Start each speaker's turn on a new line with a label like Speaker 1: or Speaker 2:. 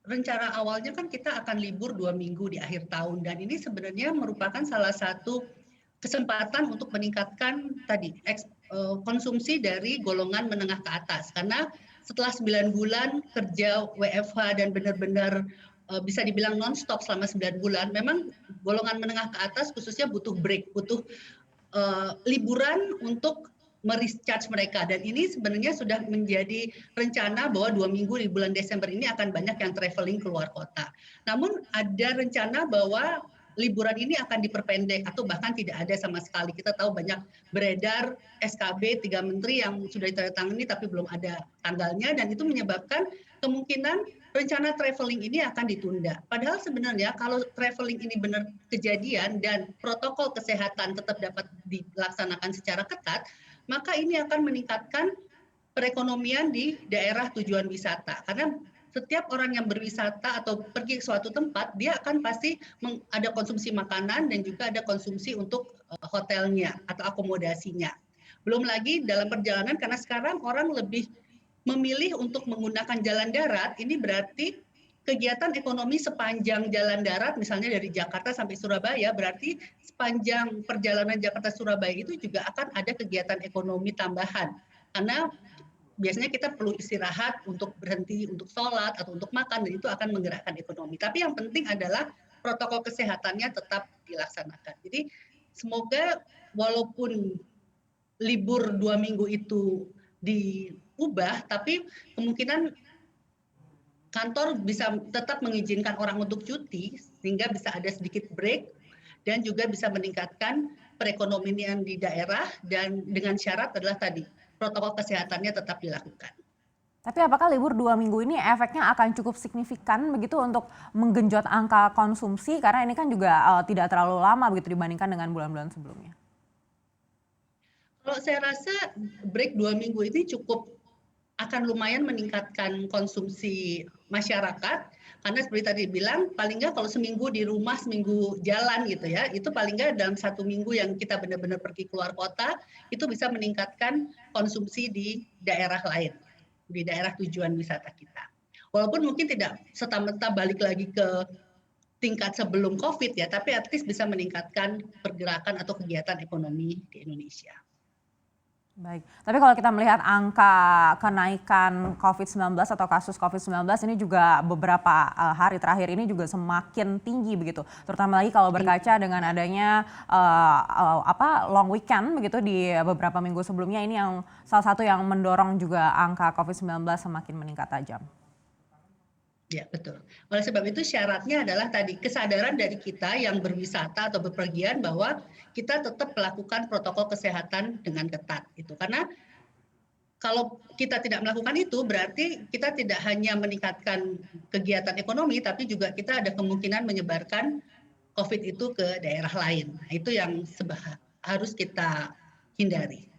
Speaker 1: rencana awalnya kan kita akan libur 2 minggu di akhir tahun, dan ini sebenarnya merupakan salah satu kesempatan untuk meningkatkan tadi konsumsi dari golongan menengah ke atas, karena setelah 9 bulan kerja WFH dan benar-benar bisa dibilang non-stop selama 9 bulan, memang golongan menengah ke atas khususnya butuh break, butuh liburan untuk merecharge mereka, dan ini sebenarnya sudah menjadi rencana bahwa 2 minggu di bulan Desember ini akan banyak yang traveling keluar kota. Namun ada rencana bahwa liburan ini akan diperpendek atau bahkan tidak ada sama sekali. Kita tahu banyak beredar SKB 3 menteri yang sudah ditandatangani tapi belum ada tanggalnya, dan itu menyebabkan kemungkinan rencana traveling ini akan ditunda. Padahal sebenarnya kalau traveling ini benar kejadian dan protokol kesehatan tetap dapat dilaksanakan secara ketat, maka ini akan meningkatkan perekonomian di daerah tujuan wisata. Karena setiap orang yang berwisata atau pergi ke suatu tempat, dia akan pasti ada konsumsi makanan dan juga ada konsumsi untuk hotelnya atau akomodasinya. Belum lagi dalam perjalanan, karena sekarang orang lebih memilih untuk menggunakan jalan darat, ini berarti kegiatan ekonomi sepanjang jalan darat, misalnya dari Jakarta sampai Surabaya, berarti sepanjang perjalanan Jakarta-Surabaya itu juga akan ada kegiatan ekonomi tambahan. Karena biasanya kita perlu istirahat untuk berhenti untuk sholat atau untuk makan, dan itu akan menggerakkan ekonomi. Tapi yang penting adalah protokol kesehatannya tetap dilaksanakan. Jadi semoga walaupun libur 2 minggu itu diubah, tapi kemungkinan kantor bisa tetap mengizinkan orang untuk cuti sehingga bisa ada sedikit break dan juga bisa meningkatkan perekonomian di daerah, dan dengan syarat adalah tadi protokol kesehatannya tetap dilakukan.
Speaker 2: Tapi apakah libur 2 minggu ini efeknya akan cukup signifikan begitu untuk menggenjot angka konsumsi, karena ini kan juga tidak terlalu lama begitu dibandingkan dengan bulan-bulan sebelumnya?
Speaker 1: Kalau saya rasa break 2 minggu ini cukup akan lumayan meningkatkan konsumsi masyarakat, karena seperti tadi bilang, paling nggak kalau seminggu di rumah, seminggu jalan gitu ya, itu paling nggak dalam 1 minggu yang kita benar-benar pergi keluar kota, itu bisa meningkatkan konsumsi di daerah lain, di daerah tujuan wisata kita. Walaupun mungkin tidak serta-merta balik lagi ke tingkat sebelum COVID ya, tapi at least bisa meningkatkan pergerakan atau kegiatan ekonomi di Indonesia.
Speaker 2: Baik, tapi kalau kita melihat angka kenaikan COVID-19 atau kasus COVID-19 ini juga beberapa hari terakhir ini juga semakin tinggi begitu. Terutama lagi kalau berkaca dengan adanya long weekend begitu di beberapa minggu sebelumnya, ini yang salah satu yang mendorong juga angka COVID-19 semakin meningkat tajam.
Speaker 1: Ya, betul. Oleh sebab itu syaratnya adalah tadi kesadaran dari kita yang berwisata atau bepergian bahwa kita tetap melakukan protokol kesehatan dengan ketat itu. Karena kalau kita tidak melakukan itu berarti kita tidak hanya meningkatkan kegiatan ekonomi, tapi juga kita ada kemungkinan menyebarkan COVID itu ke daerah lain. Nah, itu yang harus kita hindari.